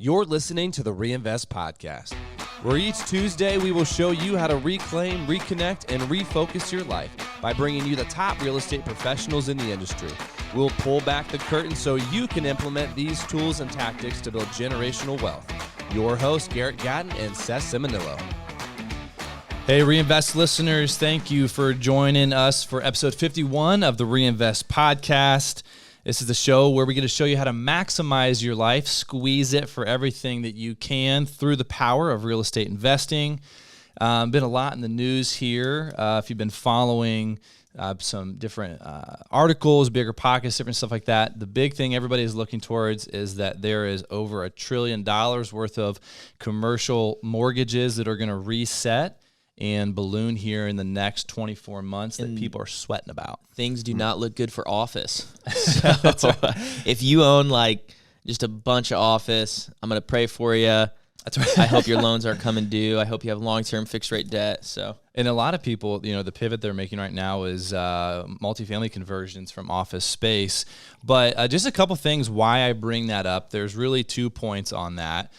You're listening to the Reinvest Podcast, where each Tuesday we will show you how to reclaim, reconnect, and refocus your life by bringing you the top real estate professionals in the industry. We'll pull back the curtain so you can implement these tools and tactics to build generational wealth. Your hosts, Garrett Gatton and Seth Ciminillo. Hey, Reinvest listeners, thank you for joining us for episode 51 of the Reinvest Podcast. This is the show where we're going to show you how to maximize your life, squeeze it for everything that you can through the power of real estate investing. Been a lot in the news here. If you've been following some different articles, bigger pockets, different stuff like that, the big thing everybody is looking towards is that there is over $1 trillion worth of commercial mortgages that are going to reset and balloon here in the next 24 months that people are sweating about. Things do not look good for office. So if you own like just a bunch of office, I'm going to pray for you. That's right. I hope your loans aren't coming due. I hope you have long-term fixed rate debt. And a lot of people, the pivot they're making right now is multifamily conversions from office space. But just a couple things why I bring that up. There's really 2 points on that.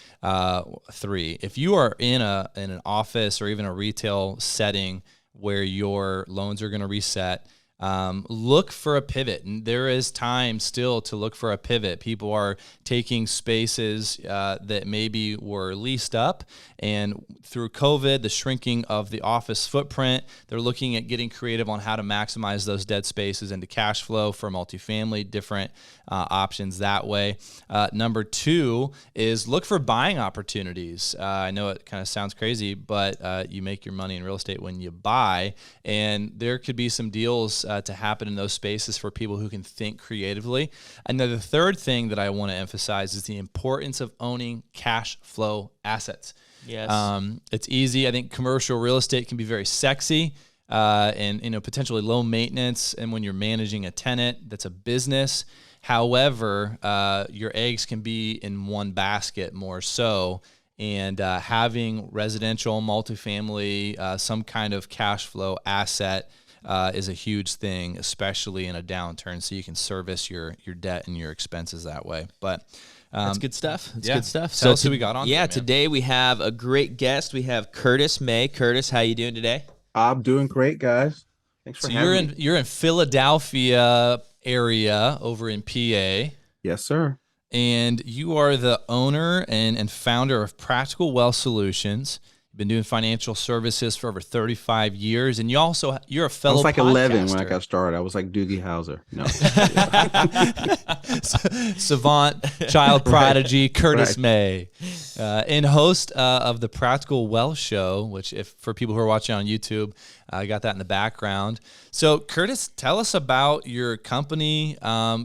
3. If you are in an office or even a retail setting where your loans are going to reset, look for a pivot. And there is time still to look for a pivot. People are taking spaces that maybe were leased up, and through COVID, the shrinking of the office footprint, they're looking at getting creative on how to maximize those dead spaces into cash flow for multifamily, different options that way. Number 2 is look for buying opportunities. I know it kind of sounds crazy, but you make your money in real estate when you buy, and there could be some deals to happen in those spaces for people who can think creatively. And then the third thing that I want to emphasize is the importance of owning cash flow assets. Yes. It's easy. I think commercial real estate can be very sexy and potentially low maintenance. And when you're managing a tenant, that's a business. However, your eggs can be in one basket more so. And having residential, multifamily, some kind of cash flow asset is a huge thing, especially in a downturn, so you can service your debt and your expenses that way. But that's good stuff. Good stuff. So who we got on? Yeah, today we have a great guest. We have Curtis May. Curtis, how you doing today? I'm doing great, guys. Thanks for having me. You're in Philadelphia area over in PA. Yes, sir. And you are the owner and founder of Practical Wealth Solutions. You've been doing financial services for over 35 years, and you're a fellow. I was like podcaster. 11 when I got started. I was like Doogie Howser. No, savant, child prodigy, Curtis May, and host of the Practical Wealth Show. Which, if for people who are watching on YouTube, I got that in the background. So, Curtis, tell us about your company.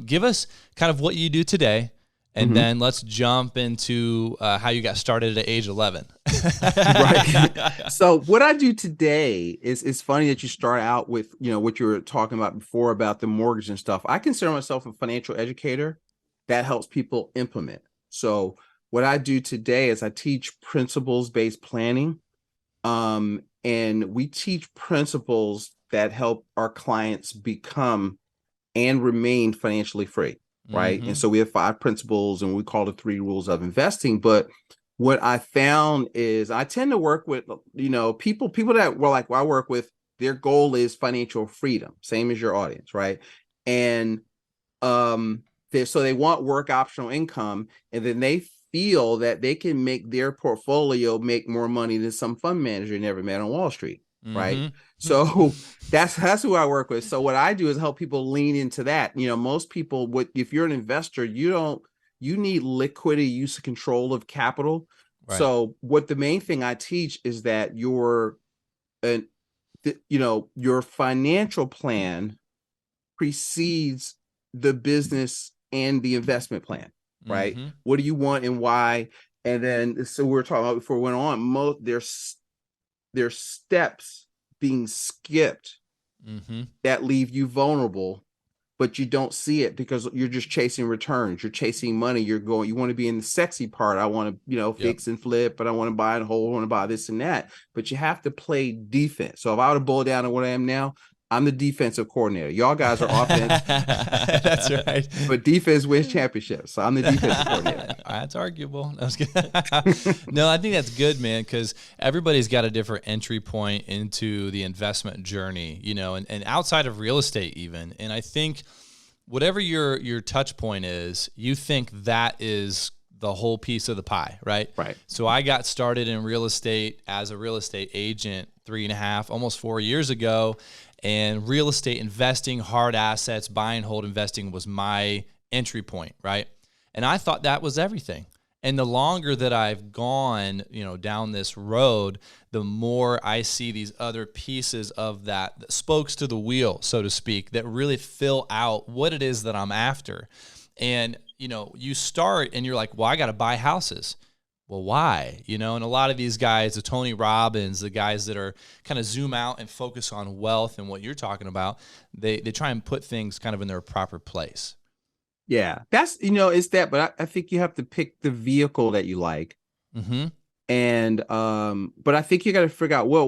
Give us kind of what you do today. And then let's jump into how you got started at age 11. Right. So what I do today is funny that you start out with, what you were talking about before about the mortgage and stuff. I consider myself a financial educator that helps people implement. So what I do today is I teach principles-based planning. And we teach principles that help our clients become and remain financially free. Right. And so we have 5 principles and we call it 3 rules of investing. But what I found is I tend to work with, people that I work with, their goal is financial freedom, same as your audience. Right. And so they want work optional income, and then they feel that they can make their portfolio make more money than some fund manager never met on Wall Street. Right. So that's who I work with. So what I do is help people lean into that. Most people if you're an investor, you need liquidity, use of control of capital. Right. So what the main thing I teach is that your financial plan precedes the business and the investment plan. Right. What do you want and why? And then, so we were talking about before we went on, there's steps being skipped that leave you vulnerable, but you don't see it because you're just chasing returns. You're chasing money. You want to be in the sexy part. I want to, fix and flip, but I want to buy and hold, I want to buy this and that. But you have to play defense. So if I were to boil down to what I am now, I'm the defensive coordinator. Y'all guys are offense. That's right. But defense wins championships. So I'm the defensive coordinator. That's arguable. No, no, I think that's good, man, because everybody's got a different entry point into the investment journey, and outside of real estate even. And I think whatever your touch point is, you think that is the whole piece of the pie, right? Right. So I got started in real estate as a real estate agent 3.5, almost 4 years ago. And real estate investing, hard assets, buy and hold investing was my entry point, right? And I thought that was everything. And the longer that I've gone, down this road, the more I see these other pieces of that spokes to the wheel, so to speak, that really fill out what it is that I'm after. And, you start and you're like, well, I got to buy houses. Well, why? And a lot of these guys, the Tony Robbins, the guys that are kind of zoom out and focus on wealth and what you're talking about, they try and put things kind of in their proper place. Yeah, that's, it's that, but I think you have to pick the vehicle that you like. Mm-hmm. And, but I think you got to figure out, well,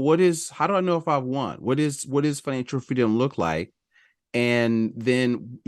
how do I know if I've won? What is financial freedom look like? And then,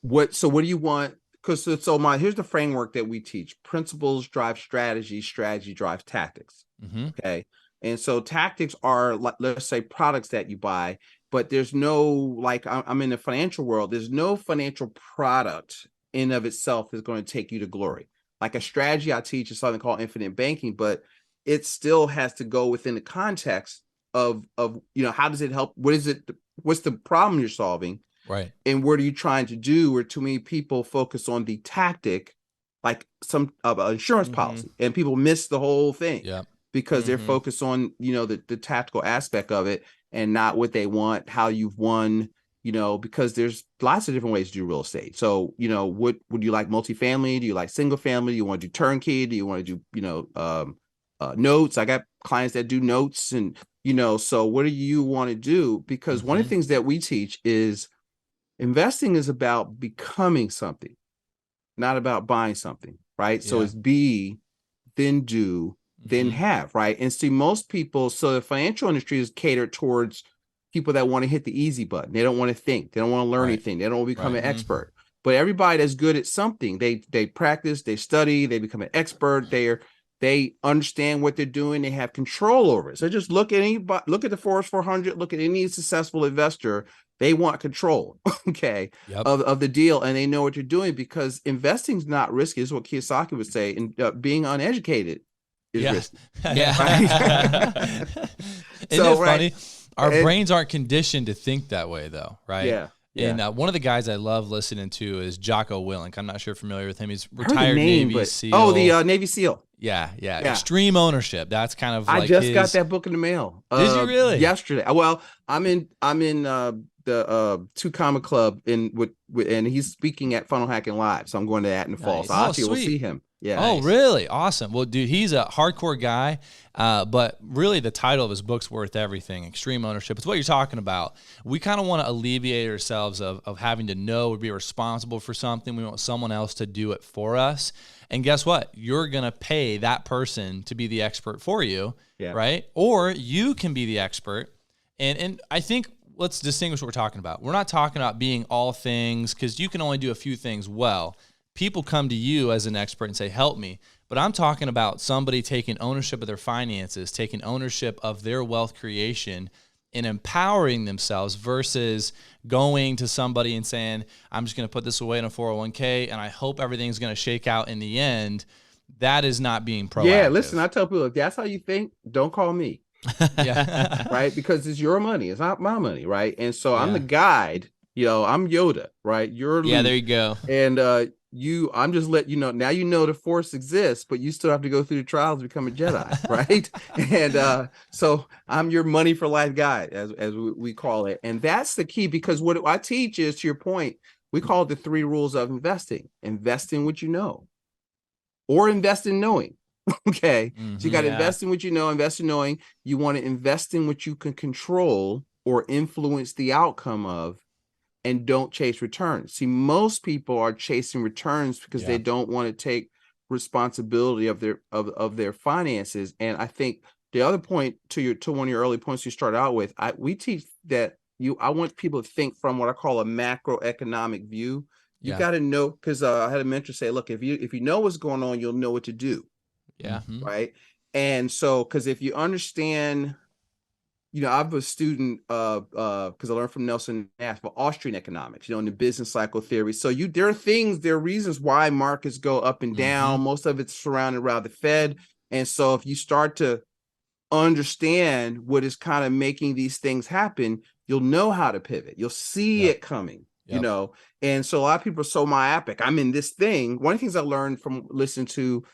what do you want? Because here's the framework that we teach. Principles drive strategy, strategy drives tactics. Mm-hmm. Okay. And so tactics are, like, let's say, products that you buy, but there's no, like, I'm in the financial world, there's no financial product in of itself is going to take you to glory. Like a strategy I teach is something called infinite banking, but it still has to go within the context of how does it help? What's the problem you're solving? Right. And what are you trying to do? Where too many people focus on the tactic, like some insurance policy, and people miss the whole thing. Yeah. Because they're focused on, the tactical aspect of it and not what they want, how you've won, because there's lots of different ways to do real estate. So, what would you like? Multifamily? Do you like single family? Do you want to do turnkey? Do you want to do, notes? I got clients that do notes and, so what do you want to do? Because one of the things that we teach is investing is about becoming something, not about buying something, right? Yeah. So it's be, then do, then have, right? And see, most people, so the financial industry is catered towards people that want to hit the easy button. They don't want to think. They don't want to learn anything. They don't want to become an expert. But everybody that's good at something, they practice, they study, they become an expert. They understand what they're doing. They have control over it. So just look at the Forest 400, look at any successful investor. They want control, okay, of the deal, and they know what you're doing because investing is not risky. This is what Kiyosaki would say. And being uneducated is risky. Yeah. Right? Isn't it funny? Our brains aren't conditioned to think that way, though, right? Yeah. And one of the guys I love listening to is Jocko Willink. I'm not sure if you're familiar with him. He's retired Navy SEAL. Oh, the Navy SEAL. Yeah. Extreme ownership. That's kind of like I just got that book in the mail. Did you really? Yesterday. Well, I'm in the Two Comma Club and he's speaking at Funnel Hacking Live. So I'm going to that in the fall. So we'll see him. Yeah. Oh, really? Awesome. Well, dude, he's a hardcore guy, but really the title of his book's worth everything. Extreme ownership. It's what you're talking about. We kind of want to alleviate ourselves of having to know or be responsible for something. We want someone else to do it for us. And guess what? You're going to pay that person to be the expert for you, right? Or you can be the expert. And I think let's distinguish what we're talking about. We're not talking about being all things because you can only do a few things well. People come to you as an expert and say, help me. But I'm talking about somebody taking ownership of their finances, taking ownership of their wealth creation and empowering themselves versus going to somebody and saying, I'm just going to put this away in a 401k and I hope everything's going to shake out in the end. That is not being proactive. Yeah, listen, I tell people, if that's how you think, don't call me. Right? Because it's your money. It's not my money, right? And so I'm the guide. I'm Yoda, right? You're Luke. Yeah, there you go. And I'm just letting you know, now you know the force exists, but you still have to go through the trials to become a Jedi, right? And so I'm your money for life guide, as we call it. And that's the key, because what I teach is, to your point, we call it the 3 rules of investing. Invest in what you know, or invest in knowing. Okay. So you got to invest in what you know, invest in knowing. You want to invest in what you can control or influence the outcome of, and don't chase returns. See, most people are chasing returns because they don't want to take responsibility of their finances. And I think the other point to one of your early points you started out with, we teach that I want people to think from what I call a macroeconomic view. You Yeah. got to know, because I had a mentor say, look, if you know what's going on, you'll know what to do. Yeah. Right. And so, because if you understand, I'm a student of because I learned from Nelson Nash for Austrian economics, in the business cycle theory. So there are reasons why markets go up and down. Most of it's surrounded around the Fed. And so if you start to understand what is kind of making these things happen, you'll know how to pivot. You'll see it coming, and so a lot of people are so myopic. I'm in this thing. One of the things I learned from listening to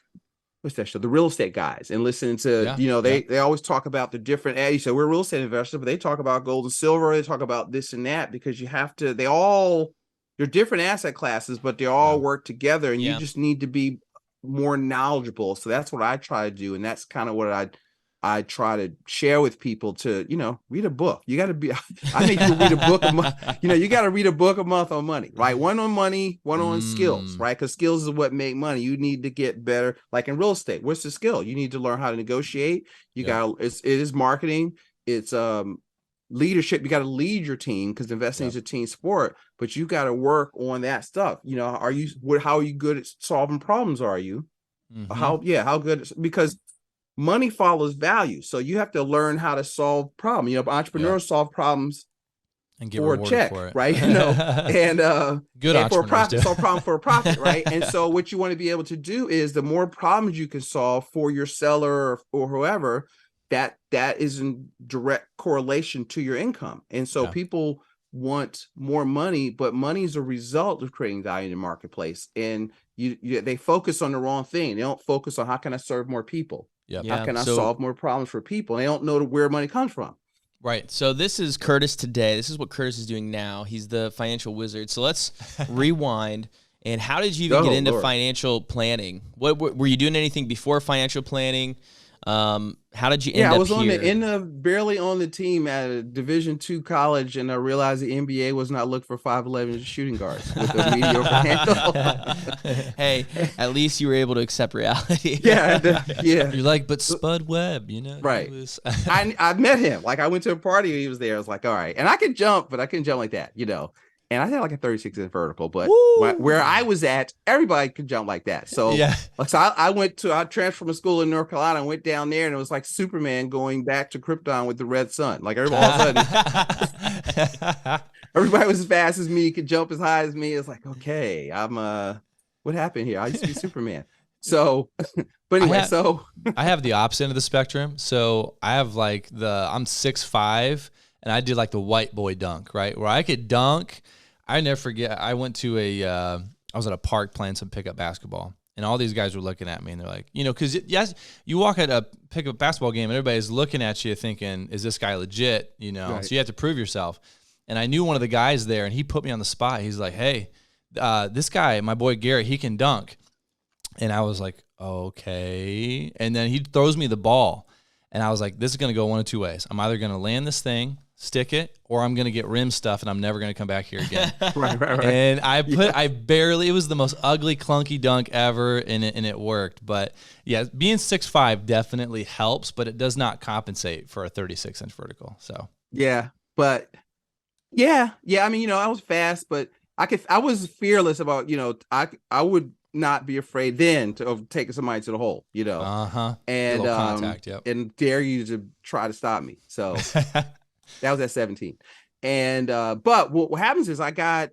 what's that show, the real estate guys, and listening to, they always talk about the different, you said we're real estate investors, but they talk about gold and silver. They talk about this and that, because they're different asset classes, but they all work together, and you just need to be more knowledgeable. So that's what I try to do. And that's kind of what I try to share with people to, read a book. You got to be, I think you read a book a month, you got to read a book a month on money, right? One on money, one on skills, right? Because skills is what make money. You need to get better. Like in real estate, what's the skill? You need to learn how to negotiate. It is marketing. It's leadership. You got to lead your team, because investing is a team sport, but you got to work on that stuff. How are you good at solving problems? Are you? How good? Because money follows value. So you have to learn how to solve problems. Entrepreneurs solve problems and get for a check, for it. right? And good and for a profit, do. solve problem for a profit, right? And so what you want to be able to do is, the more problems you can solve for your seller or whoever, that is in direct correlation to your income. And so people want more money, but money is a result of creating value in the marketplace. And they focus on the wrong thing. They don't focus on, how can I serve more people? How can I solve more problems for people? And they don't know where money comes from. Right. So this is Curtis today. This is what Curtis is doing now. He's the financial wizard. So let's rewind. And how did you even get into financial planning? What were you doing anything before financial planning? How did you end up here? I was barely on the team at a Division II college, and I realized the NBA was not looking for 5'11" shooting guards with a mediocre handle. Hey, at least you were able to accept reality. Yeah. You're like, but Spud Webb, right? I met him. Like, I went to a party, he was there. I was like, all right, and I could jump, but I couldn't jump like that, And I had like a 36-inch vertical, but where I was at, everybody could jump like that. So, so I transferred from a school in North Carolina and went down there, and it was like Superman going back to Krypton with the red sun. Like, everybody, all of a sudden, everybody was as fast as me, could jump as high as me. It's like, okay, what happened here? I used to be Superman. So, but anyway, I have the opposite end of the spectrum. So I have I'm 6'5", and I did like the white boy dunk, right? Where I could dunk. I never forget, I went to I was at a park playing some pickup basketball, and all these guys were looking at me, and they're like, because yes, you walk at a pickup basketball game, and everybody's looking at you thinking, is this guy legit? Right. So you have to prove yourself. And I knew one of the guys there, and he put me on the spot. He's like, hey, this guy, my boy Garrett, he can dunk. And I was like, okay. And then he throws me the ball, and I was like, this is going to go one of two ways. I'm either going to land this thing, stick it, or I'm going to get rim stuff, and I'm never going to come back here again. Right. And it was the most ugly, clunky dunk ever, and it worked. But yeah, being 6'5" definitely helps, but it does not compensate for a 36-inch vertical. So yeah, but yeah. I mean, I was fast, but I was fearless about, I would not be afraid then of taking somebody to the hole, and contact, and dare you to try to stop me. So that was at 17. And but what happens is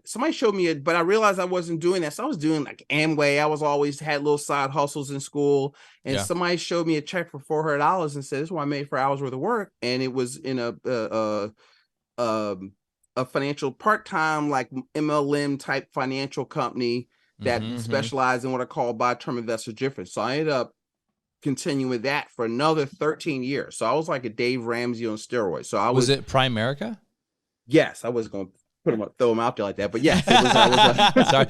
somebody showed me but I realized I wasn't doing that. So I was doing like Amway. I was always had little side hustles in school, and somebody showed me a check for $400 and said, this is what I made for hours worth of work. And it was in a financial part-time, like MLM type financial company that specialized in what I call buy-term investor difference. So I ended up continuing with that for another 13 years. So I was like a Dave Ramsey on steroids. So was it Primerica? Yes, I was going to throw them out there like that, but yes, it was. Sorry,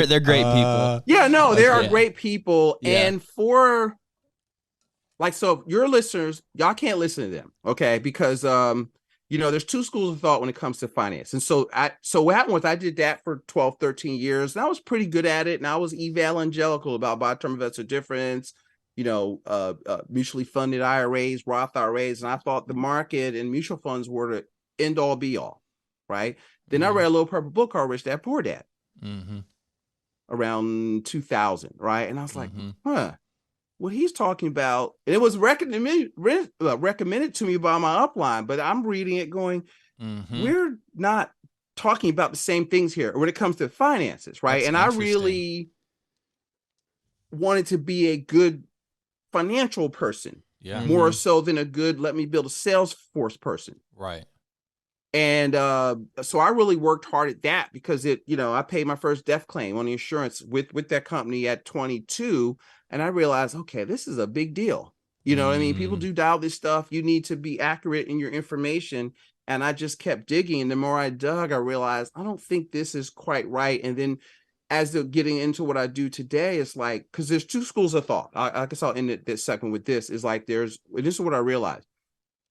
they're great people. Yeah, no, they are great people, and for so your listeners, y'all can't listen to them, okay? Because there's two schools of thought when it comes to finance. And so what happened was I did that for 12, 13 years, and I was pretty good at it. And I was evangelical about buy-term investor difference, mutually funded IRAs, Roth IRAs, and I thought the market and mutual funds were the end all be all, right? Then I read a Little Purple Book called Rich Dad Poor Dad around 2000, right? And I was like, what he's talking about, and it was recommended to me by my upline, but I'm reading it going, we're not talking about the same things here when it comes to finances, right? That's and I really wanted to be a good financial person, more so than a good, let me build a sales force person. Right. And so I really worked hard at that because I paid my first death claim on the insurance with that company at 22. And I realized, okay, this is a big deal. You know what I mean? People do dial this stuff. You need to be accurate in your information. And I just kept digging. And the more I dug, I realized, I don't think this is quite right. And then as they're getting into what I do today, it's like, because there's two schools of thought. I guess I'll end it this second with this, is like this is what I realized.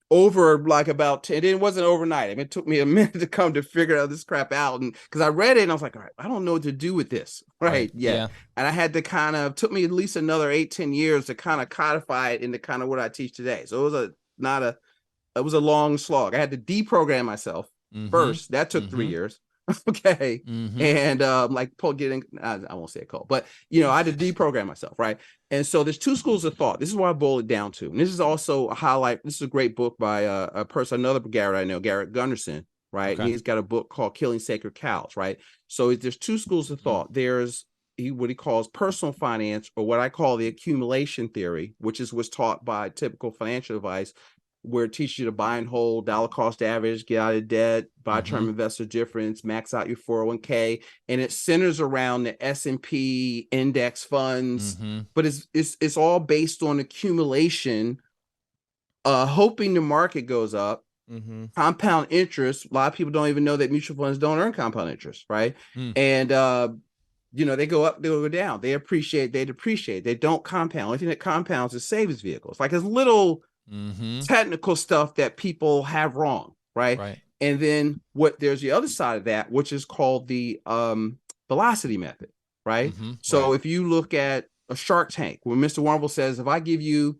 Over like about 10, it wasn't overnight. I mean, it took me a minute to come to figure out this crap out. And because I read it and I was like, all right, I don't know what to do with this. Right. Yeah. And I had to took me at least another 8-10 years to kind of codify it into kind of what I teach today. So it was a long slog. I had to deprogram myself first. That took 3 years. Okay. And like Paul getting, I won't say it called, but I had to deprogram myself, right? And so there's two schools of thought. This is what I boil it down to. And this is also a highlight. This is a great book by a person, another Garrett I know, Garrett Gunderson, right? Okay. And he's got a book called Killing Sacred Cows, right? So there's two schools of thought. There's what he calls personal finance, or what I call the accumulation theory, which is what's taught by typical financial advice, where it teaches you to buy and hold, dollar cost average, get out of debt, buy term investor difference, max out your 401k. And it centers around the S&P index funds, but it's all based on accumulation, hoping the market goes up, compound interest. A lot of people don't even know that mutual funds don't earn compound interest, right? And, they go up, they go down. They appreciate, they depreciate. They don't compound. The only thing that compounds is savings vehicles. Like, it's little technical stuff that people have wrong, right? And then there's the other side of that, which is called the velocity method, right? So if you look at a Shark Tank, when Mr. Warble says, if I give you,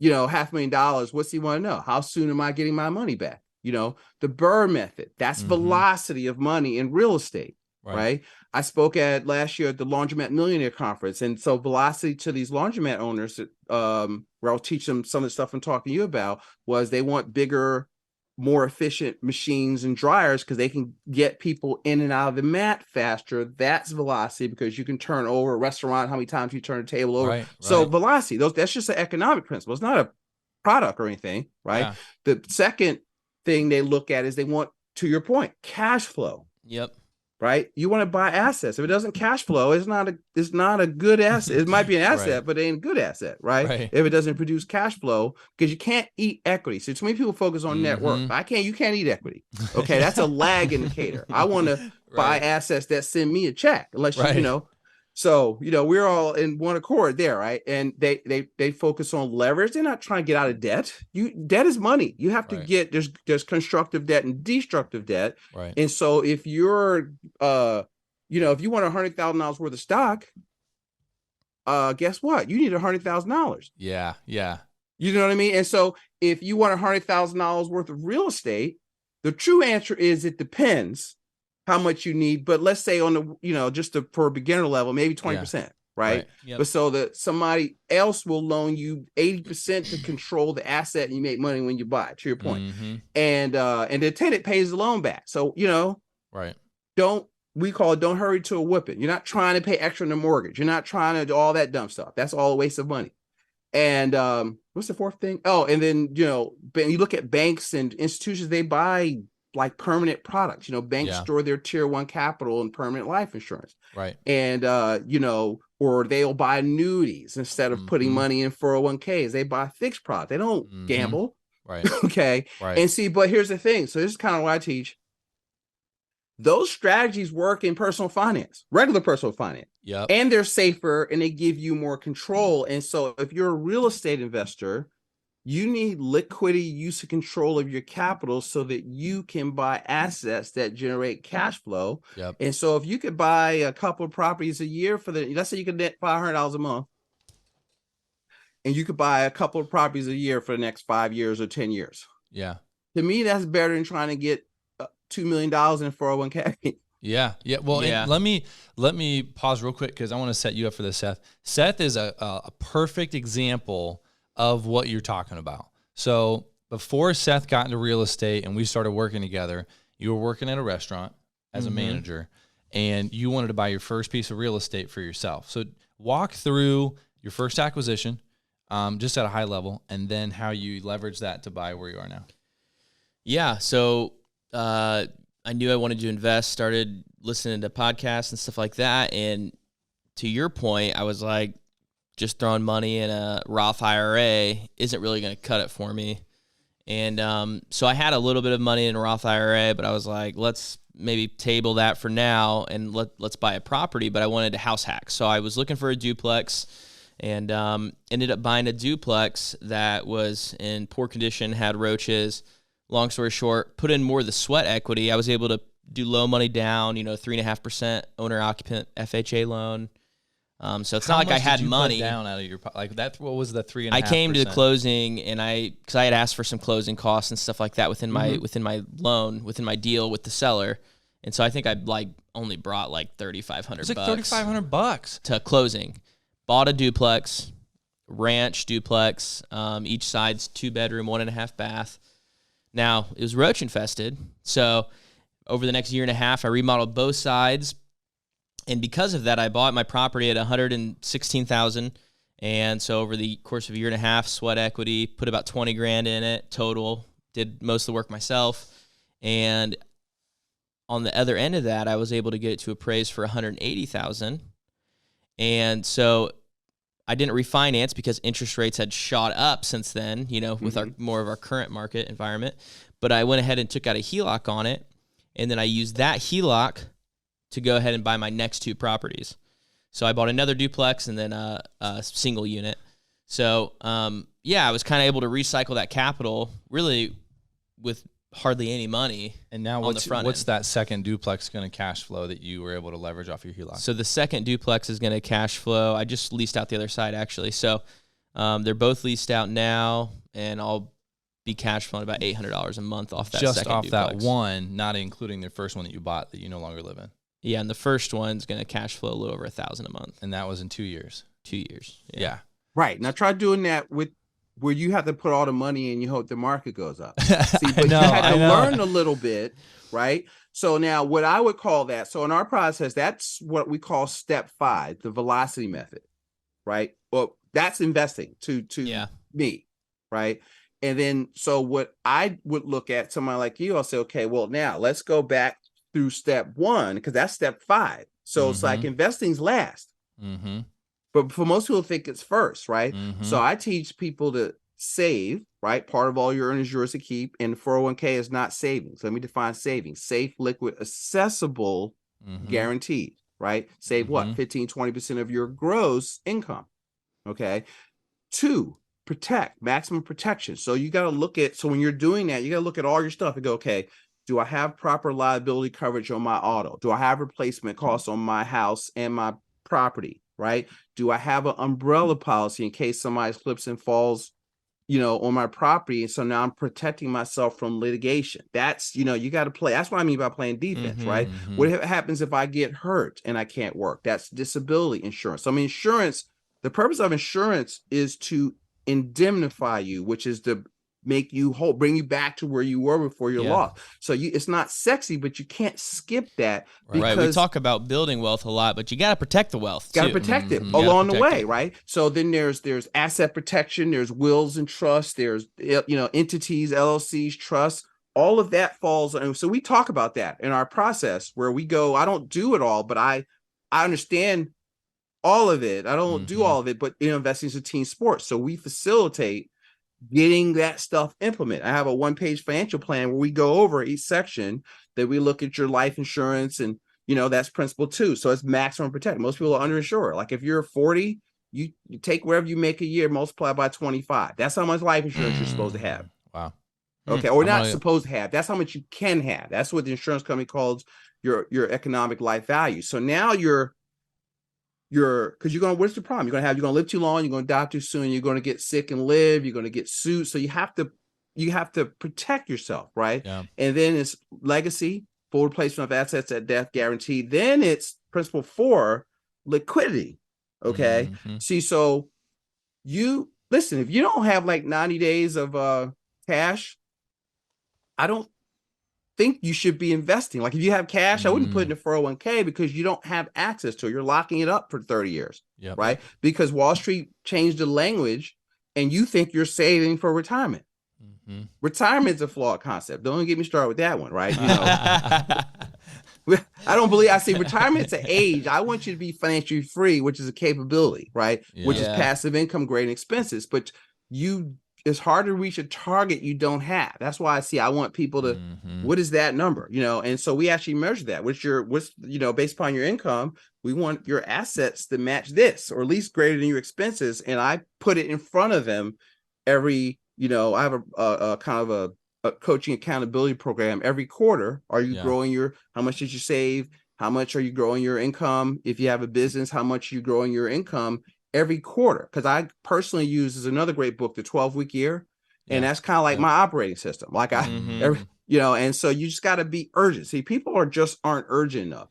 $500,000, what's he want to know? How soon am I getting my money back? The Burr method, that's velocity of money in real estate, right? I spoke last year at the Laundromat Millionaire Conference. And so velocity to these laundromat owners, where I'll teach them some of the stuff I'm talking to you about, was they want bigger, more efficient machines and dryers because they can get people in and out of the mat faster. That's velocity, because you can turn over a restaurant, how many times you turn a table over. So velocity, that's just an economic principle. It's not a product or anything, right? Yeah. The second thing they look at is they want, to your point, cash flow. Right? You want to buy assets. If it doesn't cash flow, it's not a good asset. It might be an asset, but it ain't a good asset, right? If it doesn't produce cash flow, because you can't eat equity. So too many people focus on net worth. You can't eat equity. Okay, that's a lag indicator. I want to buy assets that send me a check, unless So, we're all in one accord there, right? And they focus on leverage. They're not trying to get out of debt. Debt is money. You have to get, there's constructive debt and destructive debt. Right. And so if you're, if you want $100,000 worth of stock, guess what? You need $100,000. Yeah. You know what I mean? And so if you want $100,000 worth of real estate, the true answer is it depends how much you need, but let's say on the, for a beginner level, maybe 20%, right? Yep. But so that somebody else will loan you 80% to control the asset, and you make money when you buy it, to your point. And the tenant pays the loan back. So, we call it, don't hurry to a whipping. You're not trying to pay extra on the mortgage. You're not trying to do all that dumb stuff. That's all a waste of money. And what's the fourth thing? Oh, and then, you look at banks and institutions, they buy like permanent products. Banks store their tier 1 capital in permanent life insurance. Right. And, or they'll buy annuities instead of putting money in 401ks. They buy fixed products. They don't gamble. Right. Okay. Right. And see, but here's the thing. So this is kind of what I teach. Those strategies work in personal finance, regular personal finance. Yep. And they're safer and they give you more control. And so if you're a real estate investor, you need liquidity, use of control of your capital so that you can buy assets that generate cash flow. Yep. And so if you could buy a couple of properties a year let's say you could net $500 a month, and you could buy a couple of properties a year for the next 5 years or 10 years. Yeah. To me, that's better than trying to get $2 million in 401k. Yeah. Well, Yeah. let me pause real quick because I want to set you up for this, Seth. Seth is a perfect example of what you're talking about. So before Seth got into real estate and we started working together, you were working at a restaurant as a manager, and you wanted to buy your first piece of real estate for yourself. So walk through your first acquisition, just at a high level, and then how you leverage that to buy where you are now. Yeah. So I knew I wanted to invest, started listening to podcasts and stuff like that. And to your point, I was like, just throwing money in a Roth IRA isn't really going to cut it for me. And so I had a little bit of money in a Roth IRA, but I was like, let's maybe table that for now and let's buy a property. But I wanted to house hack. So I was looking for a duplex and ended up buying a duplex that was in poor condition, had roaches. Long story short, put in more of the sweat equity. I was able to do low money down, 3.5% owner occupant FHA loan. So it's not like I had money down out of your like that. What was the 3.5%? I came to the closing and because I had asked for some closing costs and stuff like that within my loan, within my deal with the seller. And so I think I only brought like $3,500. It's like $3,500 to closing. Bought a duplex, ranch duplex. Each side's 2-bedroom, 1.5 bath. Now, it was roach infested, so over the next year and a half, I remodeled both sides, and because of that, I bought my property at $116,000, and so over the course of a year and a half, sweat equity, put about $20,000 in it total, did most of the work myself, and on the other end of that, I was able to get it to appraise for $180,000, and so I didn't refinance because interest rates had shot up since then, with our more of our current market environment. But I went ahead and took out a HELOC on it, and then I used that HELOC to go ahead and buy my next 2 properties. So I bought another duplex and then a single unit. So, I was kind of able to recycle that capital really with hardly any money. And now what's that second duplex going to cash flow that you were able to leverage off your HELOC? So the second duplex is going to cash flow. I just leased out the other side actually. So they're both leased out now, and I'll be cash flowing about $800 a month off that just second off duplex. That one, not including the first one that you bought that you no longer live in. Yeah, and the first one's going to cash flow a little over $1,000 a month. And that was in 2 years. 2 years. Yeah. Right. Now try doing that with where you have to put all the money in, you hope the market goes up. See, but you had to learn a little bit, right? So now what I would call that, so in our process, that's what we call step 5, the velocity method, right? Well, that's investing to me, right? And then, so what I would look at somebody like you, I'll say, okay, well, now let's go back through step 1, because that's step 5. So it's like investing's last. But for most people, think it's first, right? So I teach people to save, right? Part of all your earnings yours to keep, and 401k is not savings. Let me define savings: safe, liquid, accessible, guaranteed, right? Save what? 15, 20% of your gross income. Okay. 2, protect, maximum protection. So you got to look at, so when you're doing that, you got to look at all your stuff and go, okay, do I have proper liability coverage on my auto? Do I have replacement costs on my house and my property? Right? Do I have an umbrella policy in case somebody slips and falls, on my property? So now I'm protecting myself from litigation. That's, you got to play. That's what I mean by playing defense, right? What happens if I get hurt and I can't work? That's disability insurance. I mean, insurance, the purpose of insurance is to indemnify you, which is to make you whole, bring you back to where you were before your loss. So it's not sexy, but you can't skip that. Right. We talk about building wealth a lot, but you got to protect the wealth. Got to protect it along the way, right? So then there's asset protection, there's wills and trusts, there's entities, LLCs, trusts. All of that falls. And so we talk about that in our process where we go. I don't do it all, but I understand all of it. I don't do all of it, but investing is a team sport. So we facilitate getting that stuff implemented. I have a 1-page financial plan where we go over each section, that we look at your life insurance, and that's principle 2. So it's maximum protect. Most people are underinsured. Like if you're 40, you take whatever you make a year, multiply by 25. That's how much life insurance you're supposed to have. Wow. Okay. Or not supposed to have. That's how much you can have. That's what the insurance company calls your economic life value. So now you're because what's the problem? You're gonna live too long, you're gonna die too soon, you're gonna get sick and live, you're gonna get sued. So you have to protect yourself, right? Yeah. And then it's legacy, full replacement of assets at death guaranteed. Then it's principle 4, liquidity. Okay. Mm-hmm. See, so you listen, if you don't have like 90 days of cash, I don't think you should be investing. Like if you have cash, I wouldn't put it in a 401k because you don't have access to it. You're locking it up for 30 years, right? Because Wall Street changed the language and you think you're saving for retirement. Mm-hmm. Retirement's a flawed concept. Don't get me started with that one, right? You know, I say retirement's an age. I want you to be financially free, which is a capability, right? Yeah. Which is passive income, great expenses, but it's hard to reach a target you don't have. That's why I want people to, what is that number? You know, and so we actually measure that. What's based upon your income, we want your assets to match this, or at least greater than your expenses. And I put it in front of them every, I have a kind of a coaching accountability program every quarter. Are you growing how much did you save? How much are you growing your income? If you have a business, how much are you growing your income? Every quarter, because I personally use is another great book, The 12-Week Year, and that's kind of like my operating system. Like and so you just got to be urgent. See, people aren't urgent enough,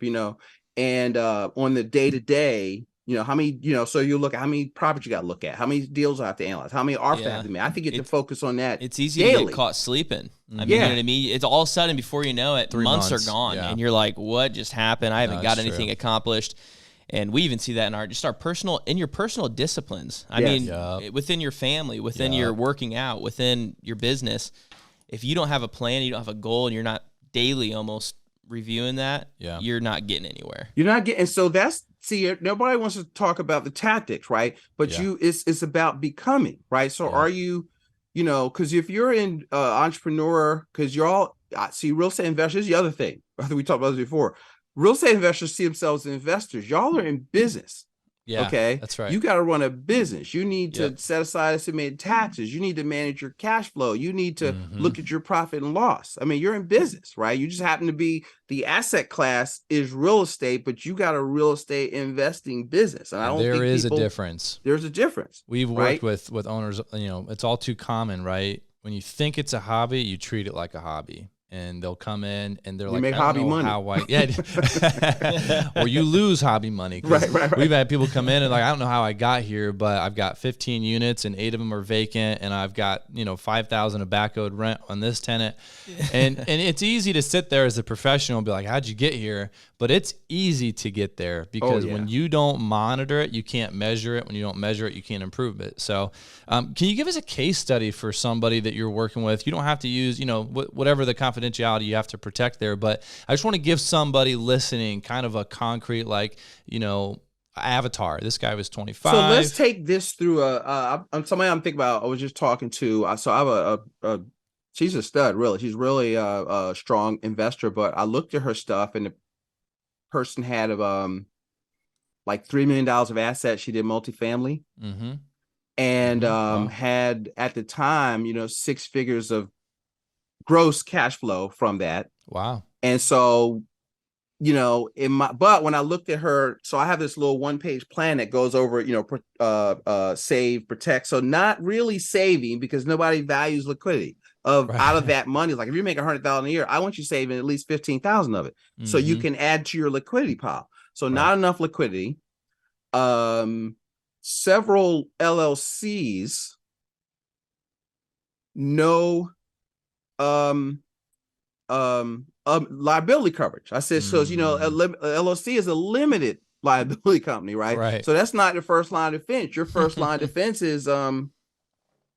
and on the day to day, how many, so you look at how many properties you got to look at, how many deals I have to analyze, how many offers I have to make. I think you get to focus on that. It's easy to get caught sleeping. I mean, you know what I mean? It's all of a sudden, before you know it, 3 months are gone, and you're like, what just happened? I haven't got anything accomplished. And we even see that in our personal disciplines. I mean, within your family, within your working out, within your business. If you don't have a plan, you don't have a goal, and you're not daily almost reviewing that, you're not getting anywhere. You're not getting. So nobody wants to talk about the tactics, right? But it's about becoming, right? So are you, because if you're in entrepreneur, because you're all see real estate investors. The other thing, I think we talked about this before. Real estate investors see themselves as investors. Y'all are in business. Yeah, okay. That's right. You got to run a business. You need to set aside estimated taxes. You need to manage your cash flow. You need to look at your profit and loss. I mean, you're in business, right? You just happen to be the asset class is real estate, but you got a real estate investing business. And I don't think there is a difference. There's a difference. We've worked with owners, it's all too common, right? When you think it's a hobby, you treat it like a hobby. And they'll come in and they're like, make hobby money. Or you lose hobby money. Right. We've had people come in and like, I don't know how I got here, but I've got 15 units and 8 of them are vacant, and I've got 5,000 of back-owed rent on this tenant. And it's easy to sit there as a professional and be like, how'd you get here? But it's easy to get there because when you don't monitor it, you can't measure it. When you don't measure it, you can't improve it. So can you give us a case study for somebody that you're working with? You don't have to use, whatever the confidentiality you have to protect there. But I just want to give somebody listening kind of a concrete, avatar. This guy was 25. So let's take this through somebody I'm thinking about. I was just talking to, so I have she's a stud, really. She's really a strong investor, but I looked at her stuff and the person had like $3 million of assets. She did multifamily and had at the time, 6 figures of gross cash flow from that. Wow. And so, but when I looked at her, so I have this little 1-page plan that goes over, save, protect. So not really saving because nobody values liquidity out of that money. Like if you make $100,000 a year, I want you saving at least 15,000 of it. So you can add to your liquidity pile. So not enough liquidity. Several LLCs, no liability coverage. I said, so LLC is a limited liability company, right? So that's not the first line of defense. Your first line of defense is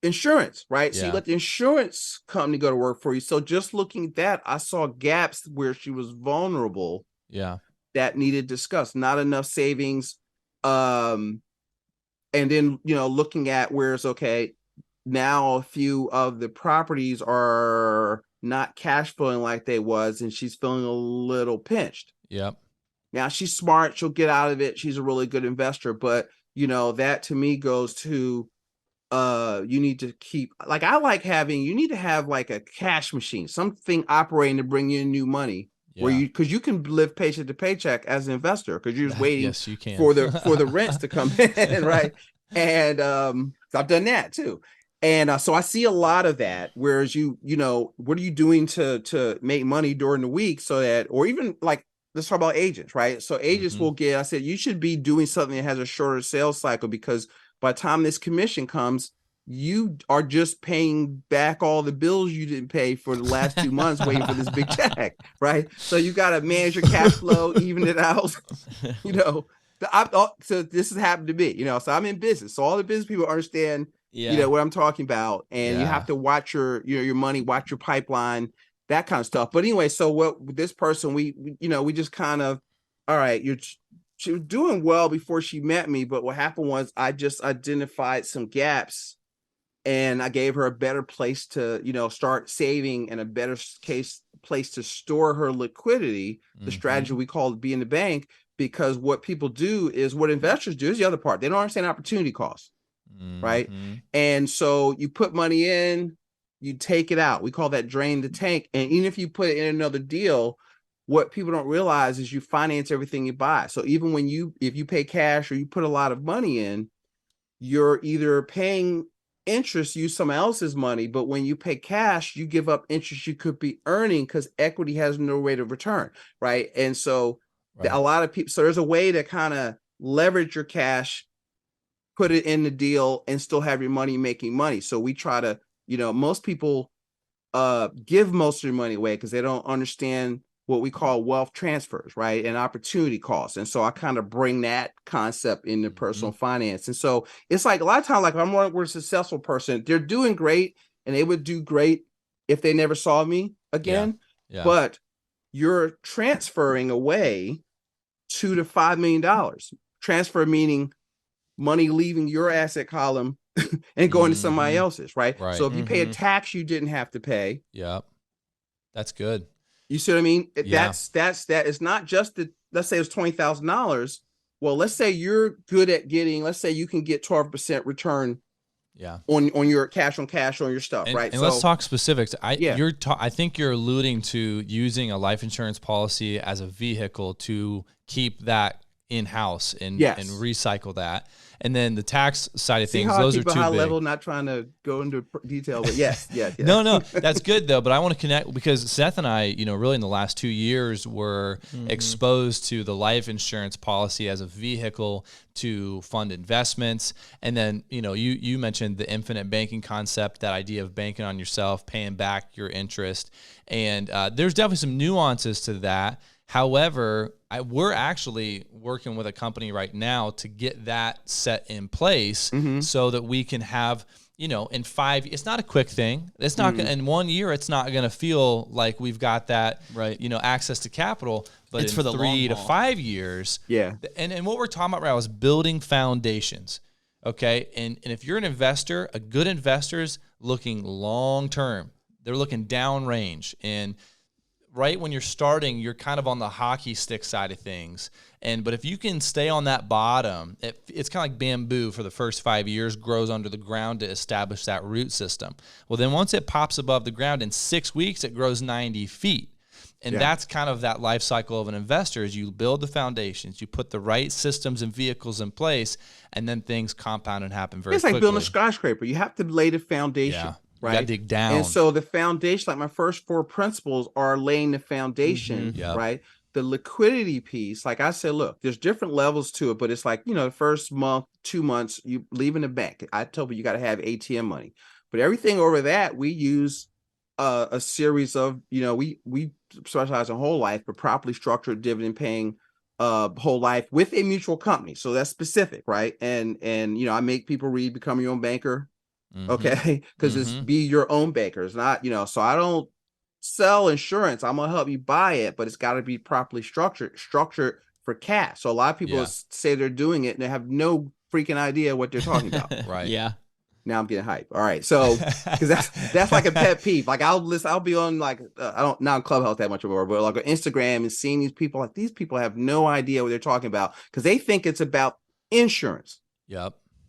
insurance, right? So you let the insurance company go to work for you. So just looking at that, I saw gaps where she was vulnerable. That needed discussed. Not enough savings. And then looking at where it's okay. Now a few of the properties are not cash flowing like they was, and she's feeling a little pinched. Now she's smart. She'll get out of it. She's a really good investor. But, that to me goes to, you need to keep, you need to have like a cash machine, something operating to bring you new money where because you can live paycheck to paycheck as an investor because you're just waiting Yes, you can. for the rents to come in, right? And so I've done that too. And so I see a lot of that. Whereas you know, what are you doing to make money during the week so that, or even like, let's talk about agents, right? So agents will get, I said, you should be doing something that has a shorter sales cycle because by the time this commission comes, you are just paying back all the bills you didn't pay for the last 2 months waiting for this big check, right? So you got to manage your cash flow, even it out, you know. So this has happened to me, you know, so I'm in business. So all the business people understand, you know, what I'm talking about. And you have to watch your money, watch your pipeline, that kind of stuff. But anyway, so what this person, we just kind of, all right, she was doing well before she met me. But what happened was I just identified some gaps and I gave her a better place to, you know, start saving and a better place to store her liquidity, the strategy we call it be in the bank. Because what people do is what investors do is the other part. They don't understand opportunity costs, right? And so you put money in, you take it out. We call that drain the tank. And even if you put it in another deal, what people don't realize is you finance everything you buy. So even if you pay cash or you put a lot of money in, you're either paying interest, use someone else's money, but when you pay cash, you give up interest you could be earning because equity has no rate of return, right? And so a lot of people, so there's a way to kind of leverage your cash, put it in the deal and still have your money making money. So we try to, you know, most people give most of their money away because they don't understand what we call wealth transfers, right? And opportunity costs. And so I kind of bring that concept into personal finance. And so it's like a lot of times, like we're a successful person, they're doing great and they would do great if they never saw me again. But you're transferring away $2 to $5 million. Transfer meaning money leaving your asset column and going to somebody else's, right? So if you pay a tax you didn't have to pay. That's good. You see what I mean? That's it's not just the, let's say it's $20,000. Well, let's say you're good at getting, let's say you can get 12% return on your cash on your stuff, right? And so, let's talk specifics. I think you're alluding to using a life insurance policy as a vehicle to keep that in-house and recycle that. And then the tax side of things, those are too high big. Level, not trying to go into detail, but yes. No, that's good though. But I want to connect because Seth and I, you know, really in the last 2 years were exposed to the life insurance policy as a vehicle to fund investments. And then, you know, you mentioned the infinite banking concept, that idea of banking on yourself, paying back your interest. And there's definitely some nuances to that. However, we're actually working with a company right now to get that set in place so that we can have, you know, in 5, it's not a quick thing. It's not gonna, in 1 year, it's not going to feel like we've got that, you know, access to capital, but it's in for the 3 to 5 years. And what we're talking about right now is building foundations. Okay. And if you're an investor, a good investor is looking long-term. They're looking downrange, and right when you're starting, you're kind of on the hockey stick side of things. But if you can stay on that bottom, it's kind of like bamboo for the first 5 years, grows under the ground to establish that root system. Well, then once it pops above the ground in 6 weeks, it grows 90 feet. And that's kind of that life cycle of an investor is you build the foundations, you put the right systems and vehicles in place, and then things compound and happen very quickly. It's like building a skyscraper. You have to lay the foundation. Right. You gotta dig down. And so the foundation, like my first 4 principles are laying the foundation, right? The liquidity piece, like I said, look, there's different levels to it, but it's like, you know, the first month, 2 months, you leave in the bank. I told you got to have ATM money, but everything over that, we use a series of, you know, we specialize in whole life, but properly structured dividend paying whole life with a mutual company. So that's specific, right? And, you know, I make people read Become Your Own Banker. Okay, because it's be your own banker. It's not, you know, so I don't sell insurance. I'm gonna help you buy it, but it's got to be properly structured for cash. So a lot of people say they're doing it and they have no freaking idea what they're talking about. Now I'm getting hype. All right, so because that's like a pet peeve. Like I'll be on like I don't not on Clubhouse that much anymore, but like on Instagram and seeing these people, like these people have no idea what they're talking about because they think it's about insurance.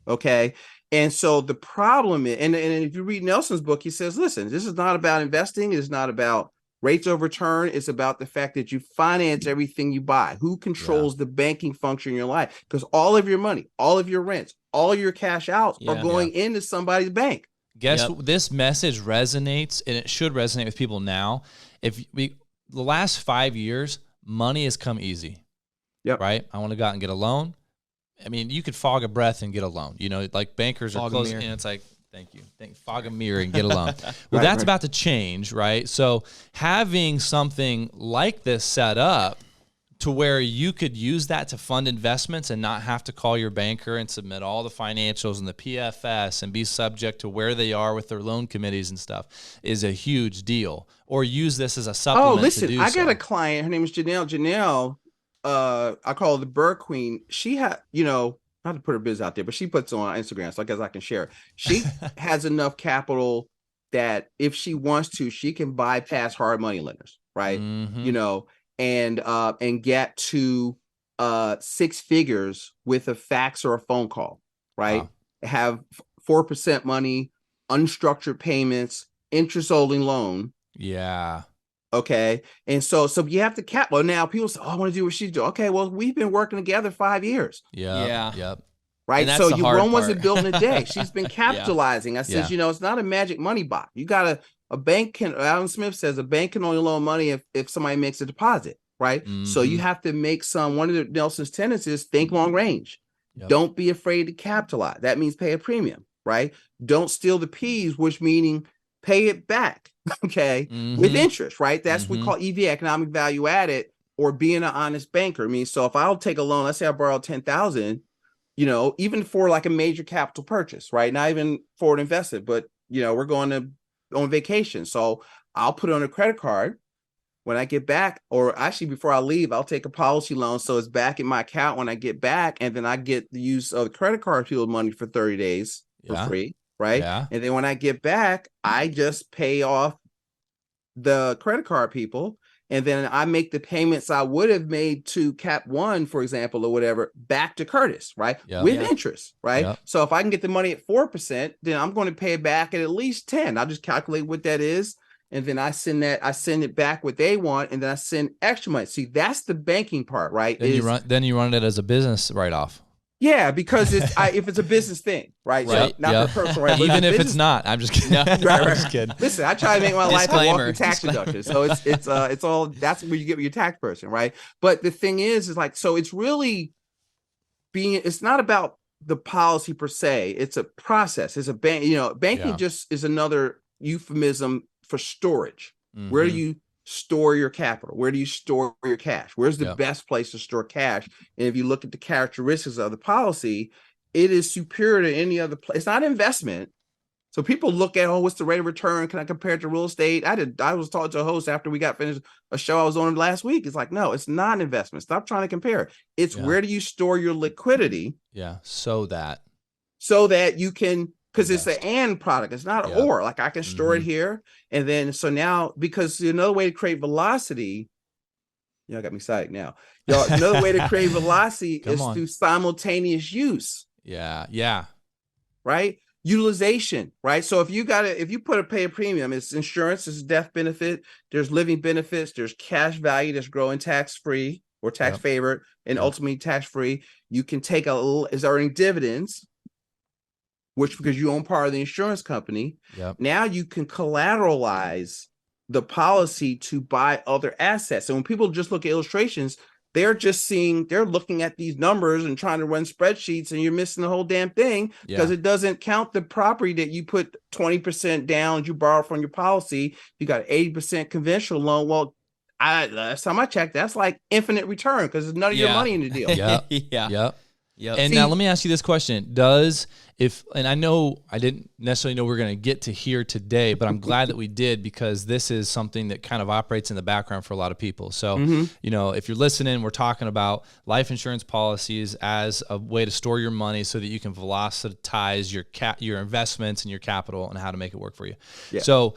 Okay. And so the problem is, and if you read Nelson's book, he says, listen, this is not about investing. It's not about Rates of return is about the fact that you finance everything you buy. Who controls the banking function in your life? Because all of your money, all of your rents, all your cash outs are going into somebody's bank. Guess this message resonates, and it should resonate with people now. The last 5 years, money has come easy. Yep. Right? I want to go out and get a loan. I mean, you could fog a breath and get a loan. You know, like bankers are closing, and it's like, thank you. Fog a mirror and get a loan. Well, that's about to change, right? So having something like this set up to where you could use that to fund investments and not have to call your banker and submit all the financials and the PFS and be subject to where they are with their loan committees and stuff is a huge deal. Or use this as a supplement. Oh, listen, I got a client. Her name is Janelle. Janelle, I call her the Bird Queen. She had, not to put her biz out there, but she puts on Instagram, so I guess I can share it. She has enough capital that if she wants to, she can bypass hard money lenders, right? Mm-hmm. And get to 6 figures with a fax or a phone call, right? Wow. Have 4% money, unstructured payments, interest-only loan. Yeah. Okay. And so you have to cap. Well, now people say, oh, I want to do what she's doing. Okay. Well, we've been working together 5 years. Yep. Right. So Rome wasn't built in a day. She's been capitalizing. I said, it's not a magic money box. You got a bank can, Alan Smith says a bank can only loan money if somebody makes a deposit. Right. Mm-hmm. So you have to make one of Nelson's tenets is think long range. Yep. Don't be afraid to capitalize. That means pay a premium. Right. Don't steal the P's, which meaning pay it back. Okay. Mm-hmm. With interest. Right. That's what we call EV, economic value added, or being an honest banker. I mean, so if I'll take a loan, let's say I borrow 10,000, even for like a major capital purchase, right? Not even forward invested, but we're going on vacation. So I'll put it on a credit card. When I get back, or actually before I leave, I'll take a policy loan. So it's back in my account when I get back. And then I get the use of the credit card fueled money for 30 days for free. Right. Yeah. And then when I get back, I just pay off the credit card people. And then I make the payments I would have made to Cap One, for example, or whatever, back to Curtis, right? With interest, right? Yep. So if I can get the money at 4%, then I'm going to pay it back at least 10. I'll just calculate what that is. And then I send it back what they want, and then I send extra money. See, that's the banking part, right? Then you run it as a business write-off. Yeah, because if it's a business thing, right? Right. So not for personal, right? Even if it's not, I'm just kidding. Right. I'm just kidding. Listen, I try to make my life a walking tax deduction. So it's all, that's where you get with your tax person, right? But the thing is like, so it's really it's not about the policy per se. It's a process. It's a banking just is another euphemism for storage. Mm-hmm. Where do you store your capital? Where do you store your cash? Where's the best place to store cash? And if you look at the characteristics of the policy, it is superior to any other place. It's not investment. So people look at, what's the rate of return? Can I compare it to real estate? I was talking to a host after we got finished a show I was on last week. It's like, no, it's not an investment. Stop trying to compare. It's where do you store your liquidity? Yeah. So that you can, because it's the and product. It's not or. Like I can store it here. And then, so now, because another way to create velocity, y'all got me excited now. Another way to create velocity is through simultaneous use. Yeah. Right? Utilization, right? So if you pay a premium, it's insurance, it's death benefit, there's living benefits, there's cash value that's growing tax-free or tax favored and ultimately tax-free. You can take is earning dividends, which because you own part of the insurance company, now you can collateralize the policy to buy other assets. And when people just look at illustrations, they're looking at these numbers and trying to run spreadsheets, and you're missing the whole damn thing because it doesn't count the property that you put 20% down, you borrow from your policy. You got 80% conventional loan. Well, last time I checked, that's like infinite return because there's none of your money in the deal. Yep. And now let me ask you this question. And I know I didn't necessarily know we were going to get to here today, but I'm glad that we did because this is something that kind of operates in the background for a lot of people. So, if you're listening, we're talking about life insurance policies as a way to store your money so that you can velocitize your investments and your capital and how to make it work for you. Yeah. So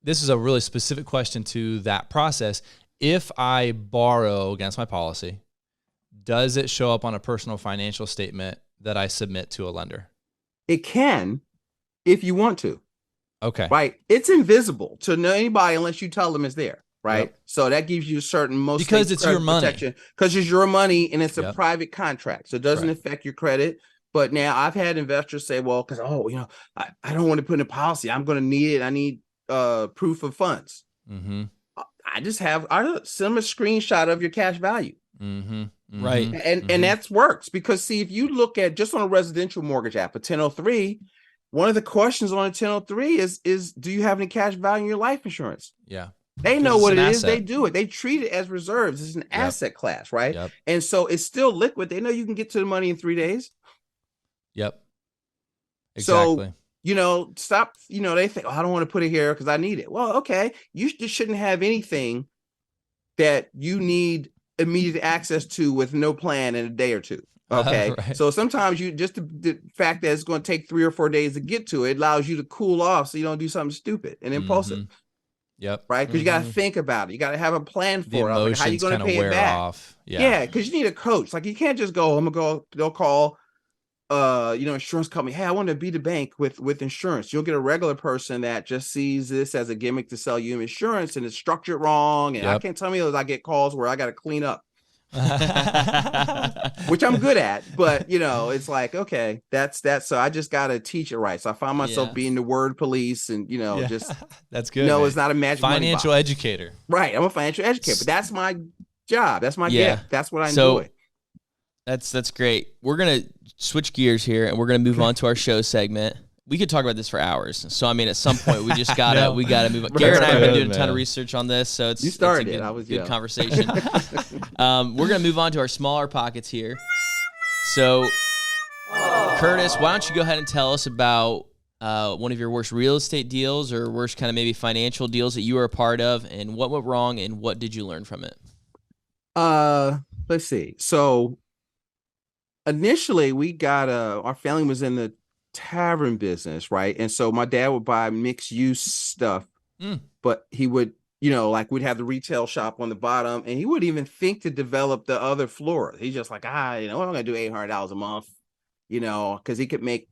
this is a really specific question to that process. If I borrow against my policy, does it show up on a personal financial statement that I submit to a lender? It can, if you want to. Okay. right? It's invisible to anybody unless you tell them it's there, right? Yep. So that gives you a certain most Because states it's your credit money. protection because it's your money and it's a Yep. private contract, so it doesn't Correct. affect your credit. But now I've had investors say, well, because I don't want to put in a policy. I'm going to need it. I need proof of funds. Mm-hmm. I send them a screenshot of your cash value. Mm-hmm. Mm-hmm. Right. And that works because see, if you look at just on a residential mortgage app, a 1003, one of the questions on a 1003 is do you have any cash value in your life insurance? Yeah. They know what it is. Asset. They do it. They treat it as reserves. It's an asset class, right? Yep. And so it's still liquid. They know you can get to the money in 3 days. Yep. Exactly. So, stop, they think, I don't want to put it here because I need it. Well, okay. You just shouldn't have anything that you need immediate access to with no plan in a day or two. Okay. Right. So sometimes the fact that it's going to take 3 or 4 days to get to it allows you to cool off so you don't do something stupid and impulsive. Mm-hmm. Yep. Right. Because you got to think about it. You got to have a plan for The it. Like, emotions how you going to pay wear it back? off. Yeah. Because you need a coach. Like you can't just go, they'll call insurance company. Hey, I want to be the bank with insurance. You'll get a regular person that just sees this as a gimmick to sell you insurance and it's structured wrong. And I can't tell me those. I get calls where I got to clean up, which I'm good at, but it's like, okay, that's so I just got to teach it right. So I find myself being the word police and just that's good. It's not a magic financial educator. Right. I'm a financial educator, but that's my job. That's my gift. That's what I enjoy. That's great. We're going to switch gears here and we're going to move on to our show segment. We could talk about this for hours. So, I mean, at some point we just got to, we got to move on. Garrett and I have been doing a ton of research on this. So it's, you started it's a good, it. I was good conversation. We're going to move on to our smaller pockets here. So Curtis, why don't you go ahead and tell us about one of your worst real estate deals or worst kind of maybe financial deals that you were a part of and what went wrong and what did you learn from it? Let's see. So initially we got our family was in the tavern business, right? And so my dad would buy mixed use stuff, but he would, like we'd have the retail shop on the bottom and he wouldn't even think to develop the other floor. He's just like, I'm gonna do $800 a month, because he could make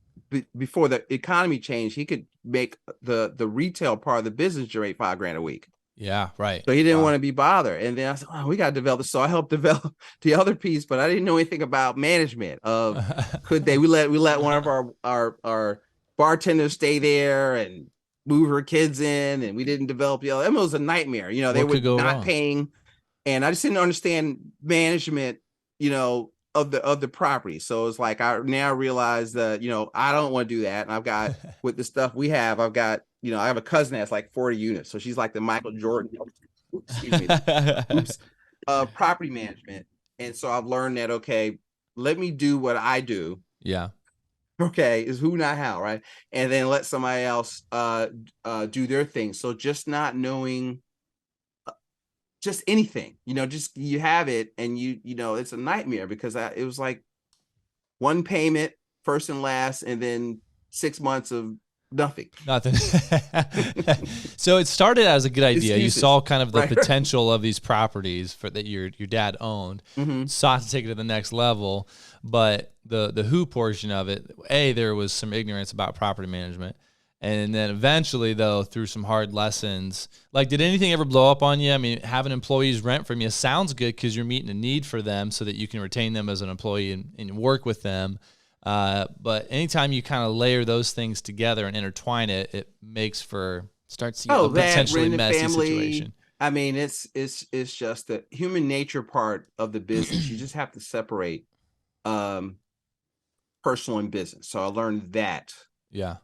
before the economy changed, he could make the retail part of the business generate $5,000 a week. Yeah, right. So he didn't want to be bothered. And then I said, we got to develop this. So I helped develop the other piece, but I didn't know anything about management of we let one of our bartenders stay there and move her kids in, and we didn't develop the other. It was a nightmare. They were not paying. And I just didn't understand management, of the property. So it's like I now realize that, I don't want to do that. And I've got with the stuff we have, I've got I have a cousin that's like 40 units. So she's like the Michael Jordan, property management. And so I've learned that, okay, let me do what I do. Yeah. Okay. Is who, not how. Right. And then let somebody else do their thing. So just not knowing just anything, just you have it and it's a nightmare because it was like one payment, first and last, and then 6 months of nothing. So it started as a good idea. Excuses. You saw kind of the potential of these properties that your dad owned, sought to take it to the next level, but the who portion of it, there was some ignorance about property management. And then eventually, though, through some hard lessons, like, did anything ever blow up on you? I mean, having employees rent from you sounds good because you're meeting a need for them so that you can retain them as an employee and work with them. But anytime you kind of layer those things together and intertwine it, it makes for starts to get a potentially messy situation. I mean, it's just the human nature part of the business. You just have to separate personal and business. So I learned that. Yeah.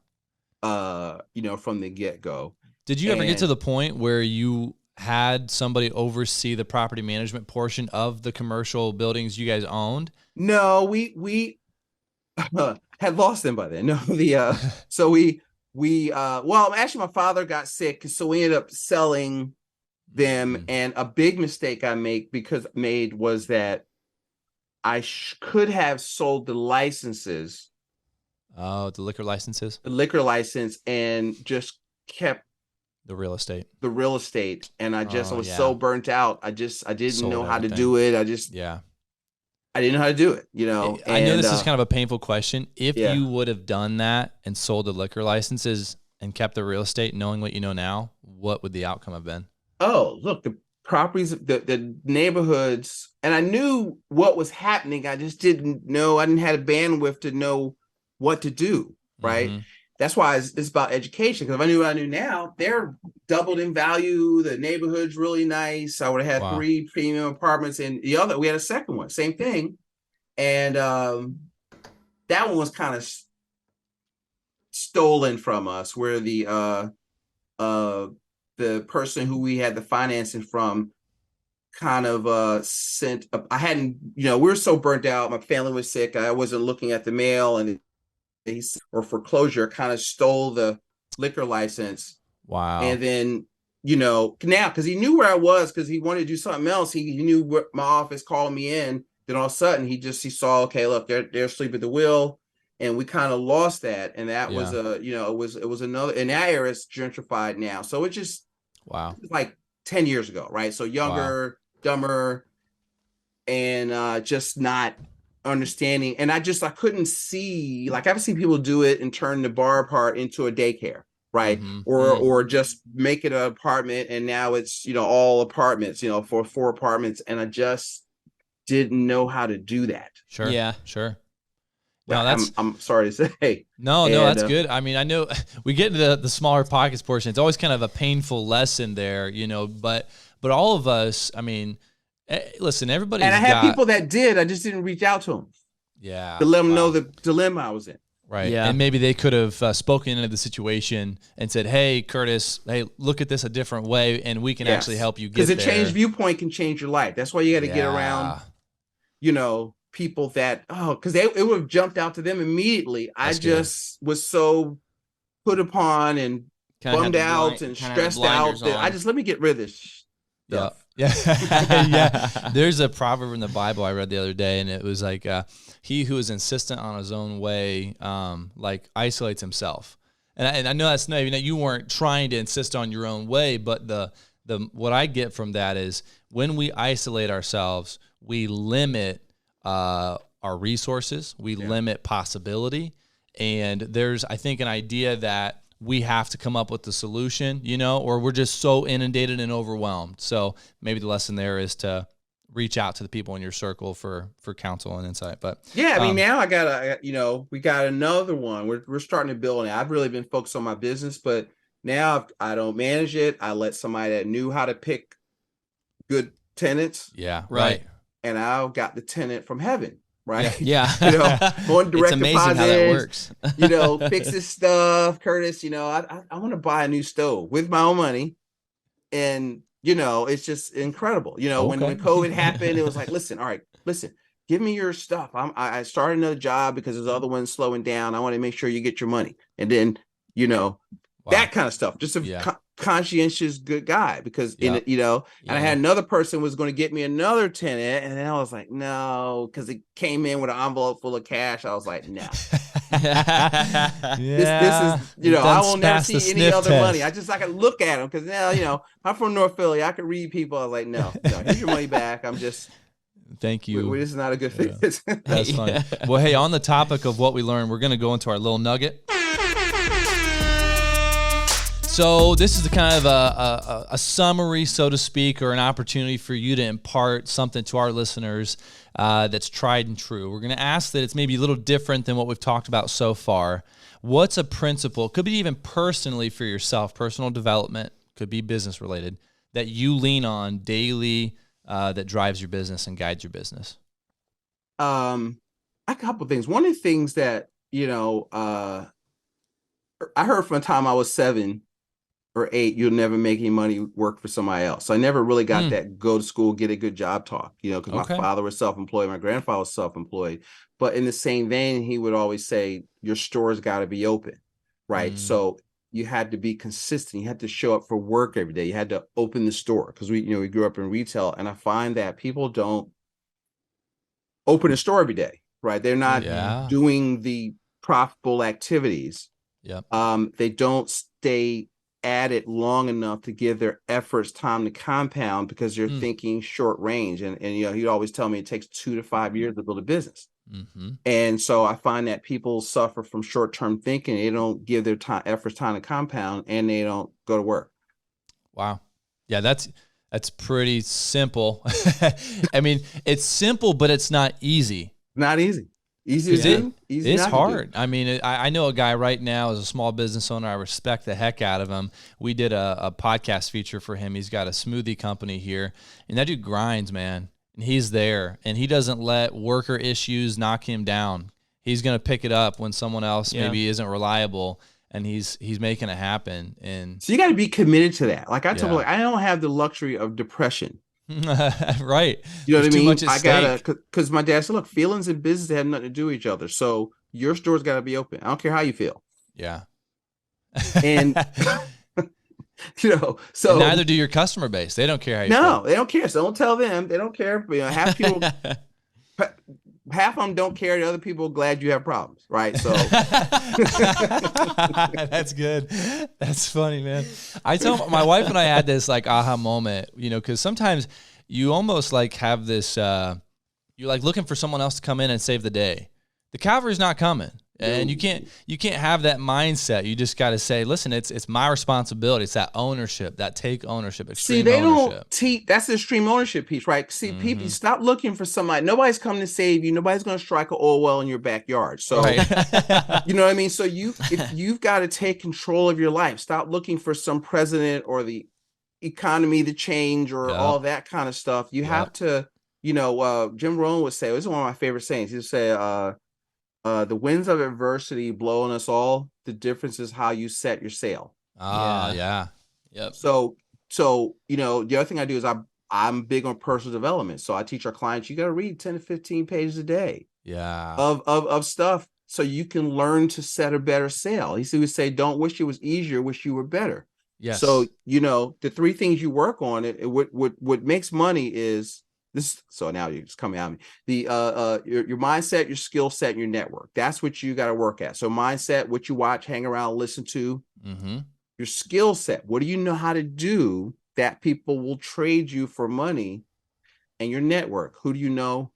From the get-go. Did you ever get to the point where you had somebody oversee the property management portion of the commercial buildings you guys owned? No, we had lost them by then. No, so actually my father got sick, so we ended up selling them. And a big mistake I made was that I could have sold the licenses. Oh, the liquor licenses? The liquor license, and just kept the real estate. And I was so burnt out. I didn't know how to do it. I didn't know how to do it, I know this is kind of a painful question. If you would have done that and sold the liquor licenses and kept the real estate knowing what you know now, what would the outcome have been? Oh, look, the properties, the neighborhoods, and I knew what was happening. I just didn't know. I didn't have a bandwidth to know what to do. Right. Mm-hmm. That's why it's about education. Because if I knew what I knew now, they're doubled in value. The neighborhood's really nice. I would have had 3 premium apartments, and the other, we had a second one, same thing. And that one was kind of stolen from us, where the person who we had the financing from kind of sent I hadn't, we were so burnt out. My family was sick. I wasn't looking at the mail, and or foreclosure kind of stole the liquor license. Wow. And then, now, because he knew where I was, because he wanted to do something else. He knew what my office called me in. Then all of a sudden he saw, okay, look, they're asleep at the wheel. And we kind of lost that. And that was it was another, and that area is gentrified now. So it just, like 10 years ago, right? So younger, dumber, and just not understanding. And I couldn't see, like, I've seen people do it and turn the bar part into a daycare, right? Or just make it an apartment, and now it's, all apartments, for 4 apartments. And I just didn't know how to do that. Sure. Yeah, sure. No, I'm sorry to say. No, that's good. I mean, I know we get into the smaller pockets portion. It's always kind of a painful lesson there, but all of us, I mean, listen, everybody's and I had people that did. I just didn't reach out to them. Yeah. To let them know the dilemma I was in. Right. Yeah. And maybe they could have spoken into the situation and said, hey, Curtis, hey, look at this a different way, and we can actually help you get there. Because a changed viewpoint can change your life. That's why you got to get around, people that, because it would have jumped out to them immediately. I just was so put upon and bummed out and stressed out that let me get rid of this stuff. Yeah. Yeah. There's a proverb in the Bible I read the other day, and it was like, he who is insistent on his own way, like, isolates himself. And I know that's not, you weren't trying to insist on your own way, but the what I get from that is when we isolate ourselves, we limit our resources, we limit possibility. And there's, I think, an idea that we have to come up with the solution, or we're just so inundated and overwhelmed. So maybe the lesson there is to reach out to the people in your circle for counsel and insight. But yeah, I mean, now we got another one. We're starting to build. And I've really been focused on my business, but now I don't manage it. I let somebody that knew how to pick good tenants. Yeah, right. And I got the tenant from heaven. Right. Yeah. Going direct it's amazing deposits, how that works. Fix this stuff. Curtis, I want to buy a new stove with my own money. And, it's just incredible. When COVID happened, it was like, listen, give me your stuff. I started another job because there's other ones slowing down. I want to make sure you get your money. And then, that kind of stuff. Just a conscientious, good guy, because and I had another person was going to get me another tenant, and then I was like, no, because it came in with an envelope full of cash. I was like, no. This is, I will never see any other money. I can look at them, because now, I'm from North Philly. I can read people. I was like, no, here's your money back. I'm just. Thank you. This is not a good fit. That's fun. Well, hey, on the topic of what we learned, we're going to go into our little nugget. So this is the kind of a summary, so to speak, or an opportunity for you to impart something to our listeners that's tried and true. We're going to ask that it's maybe a little different than what we've talked about so far. What's a principle, could be even personally for yourself, personal development, could be business related, that you lean on daily that drives your business and guides your business? A couple of things. One of the things that, I heard from the time I was 7 or 8, you'll never make any money work for somebody else. So I never really got that go to school, get a good job talk, because my father was self-employed, my grandfather was self-employed. But in the same vein, he would always say, your store's got to be open, right? So you had to be consistent. You had to show up for work every day. You had to open the store, because we grew up in retail, and I find that people don't open a store every day, right? They're not doing the profitable activities. They don't stay at it long enough to give their efforts time to compound, because they're thinking short range. And he'd always tell me it takes 2 to 5 years to build a business. And so I find that people suffer from short-term thinking. They don't give their efforts time to compound, and they don't go to work. Wow. Yeah, that's pretty simple. I mean, it's simple, but it's not easy. Not easy. Easy to do. Easy it's not hard. To do. I mean, I know a guy right now as a small business owner. I respect the heck out of him. We did a podcast feature for him. He's got a smoothie company here, and that dude grinds, man. And he's there, and he doesn't let worker issues knock him down. He's going to pick it up when someone else maybe isn't reliable, and he's making it happen. And so you got to be committed to that. Like I told him, I don't have the luxury of depression. Right. You know There's what I mean? Much at I stake. gotta, because my dad said, look, feelings and business have nothing to do with each other. So your store's got to be open. I don't care how you feel. Yeah. And so and neither do your customer base. They don't care how you feel. They don't care. So don't tell them. They don't care. Half people, half of them don't care. The other people are glad you have problems, right? So that's good. That's funny, man. I tell my wife and I had this like aha moment, because sometimes you almost like have this, you're like looking for someone else to come in and save the day. The cavalry's not coming. And you can't have that mindset. You just got to say, listen, it's my responsibility. It's that ownership, that take ownership, extreme ownership. Don't teach. That's the extreme ownership piece, right? See, people, stop looking for somebody. Nobody's coming to save you. Nobody's going to strike an oil well in your backyard. So, you know what I mean? So you've got to take control of your life. Stop looking for some president or the economy to change or all that kind of stuff. You have to, Jim Rohn would say, this is one of my favorite sayings. He would say, the winds of adversity blow on us all. The difference is how you set your sail. Yep. So the other thing I do is I'm big on personal development. So I teach our clients, you got to read 10 to 15 pages a day. Of stuff so you can learn to set a better sail. He would say, don't wish it was easier, wish you were better. Yes. So, the three things you work on, what makes money is this. So now you're just coming at me. Your mindset, your skill set, and your network. That's what you got to work at. So mindset, what you watch, hang around, listen to. Your skill set, what do you know how to do that people will trade you for money? And your network, who do you know?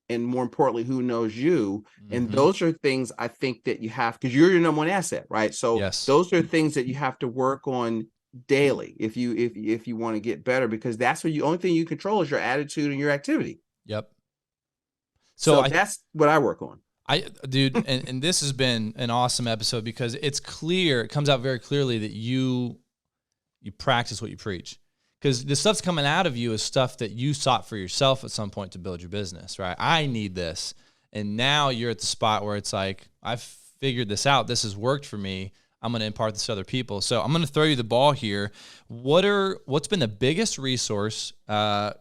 And more importantly, who knows you? And those are things I think that you have, because you're your number one asset, right? So those are things that you have to work on daily if you want to get better, because that's what only thing you control is your attitude and your activity. Yep. So that's what I work on. Dude, and this has been an awesome episode because it comes out very clearly that you practice what you preach. Because the stuff's coming out of you is stuff that you sought for yourself at some point to build your business, right? I need this. And now you're at the spot where it's like, I've figured this out. This has worked for me. I'm going to impart this to other people. So I'm going to throw you the ball here. What's been the biggest resource for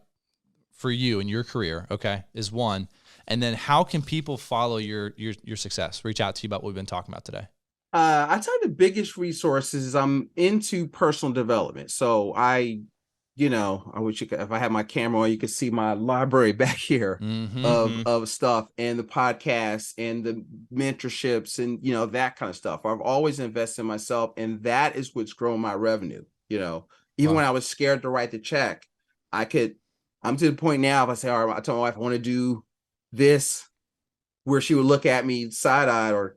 you in your career, okay, is one. And then how can people follow your success, reach out to you about what we've been talking about today? I tell you the biggest resources is I'm into personal development. So I wish if I had my camera on, you could see my library back here of stuff and the podcasts and the mentorships and, that kind of stuff. I've always invested in myself, and that is what's grown my revenue. Even when I was scared to write the check, I'm to the point now, if I say, all right, I told my wife I want to do this, where she would look at me side-eyed, or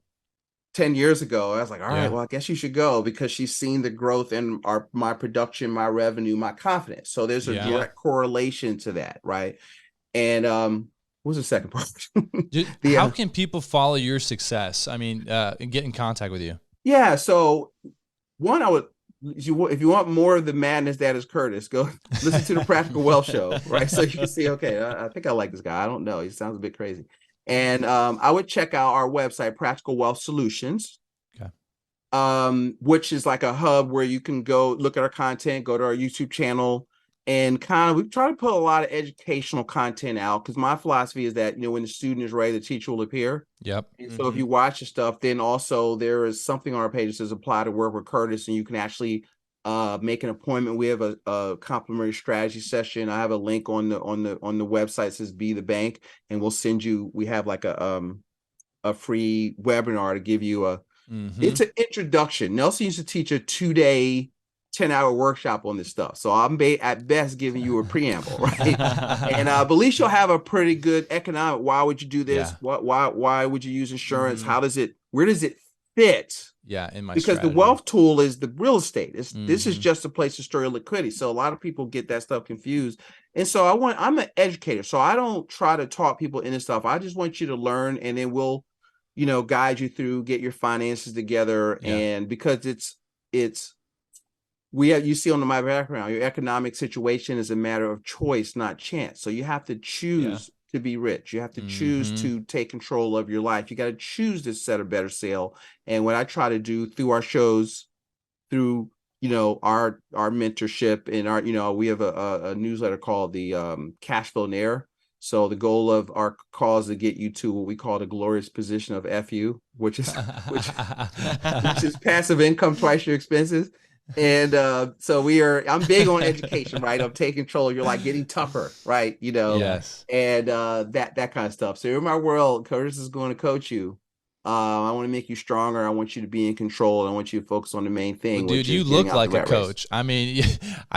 10 years ago, I was like, all right, well, I guess you should go, because she's seen the growth in my production, my revenue, my confidence. So there's a direct correlation to that, right? And what was the second part? How can people follow your success? I mean, and get in contact with you. Yeah. So one, if you want more of the madness that is Curtis, go listen to the Practical Wealth Show, right? So you can see, okay, I think I like this guy. I don't know. He sounds a bit crazy. And I would check out our website, Practical Wealth Solutions, which is like a hub where you can go look at our content, go to our YouTube channel, and we try to put a lot of educational content out, because my philosophy is that, when the student is ready, the teacher will appear. Yep. And so if you watch the stuff, then also there is something on our page that says apply to work with Curtis, and you can actually make an appointment. We have a complimentary strategy session. I have a link on the website that says Be the Bank, and we'll send you. We have like a free webinar to give you it's an introduction. Nelson used to teach a 2-day 10-hour workshop on this stuff. So I'm at best giving you a preamble, right? And but at least you'll have a pretty good economic. Why would you do this? Yeah. Why would you use insurance? Where does it fit? Yeah, in my because strategy. the wealth tool is the real estate. This is Mhm. just a place to store your liquidity. So a lot of people get that stuff confused. And so I'm an educator. So I don't try to talk people into stuff. I just want you to learn, and then we'll, guide you through, get your finances together. Yeah. And because you see on my background, your economic situation is a matter of choice, not chance. So you have to choose to be rich. You have to choose to take control of your life. You got to choose to set a better sail. And what I try to do through our shows, through our mentorship, and our we have a newsletter called the Cash Flow Nair. So the goal of our call is to get you to what we call the glorious position of FU, which is passive income twice your expenses. And so I'm big on education, right? Of taking control. You're like getting tougher, right? Yes. And that kind of stuff. So in my world, Curtis is going to coach you. I want to make you stronger. I want you to be in control. I want you to focus on the main thing. Well, dude, you look like a coach. I mean,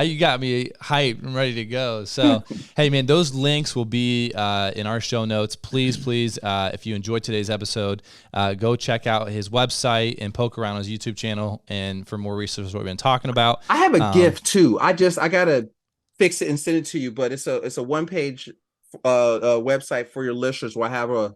you got me hyped and ready to go. So, hey, man, those links will be in our show notes. Please, if you enjoyed today's episode, go check out his website and poke around his YouTube channel and for more research what we've been talking about. I have a gift too. I gotta fix it and send it to you, but it's a one-page website for your listeners where I have a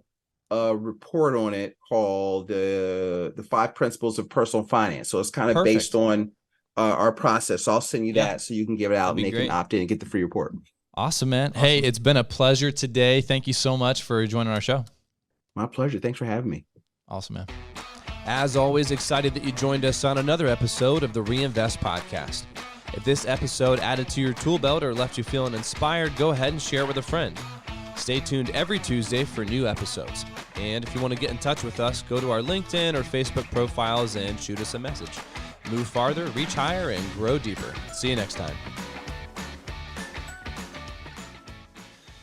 report on it called the 5 principles of personal finance. So it's kind of based on our process. So I'll send you that so you can give it out and they can opt in and get the free report. Awesome, man. Awesome. Hey, it's been a pleasure today. Thank you so much for joining our show. My pleasure. Thanks for having me. Awesome, man. As always, excited that you joined us on another episode of the Reinvest Podcast. If this episode added to your tool belt or left you feeling inspired, go ahead and share it with a friend. Stay tuned every Tuesday for new episodes. And if you want to get in touch with us, go to our LinkedIn or Facebook profiles and shoot us a message. Move farther, reach higher, and grow deeper. See you next time.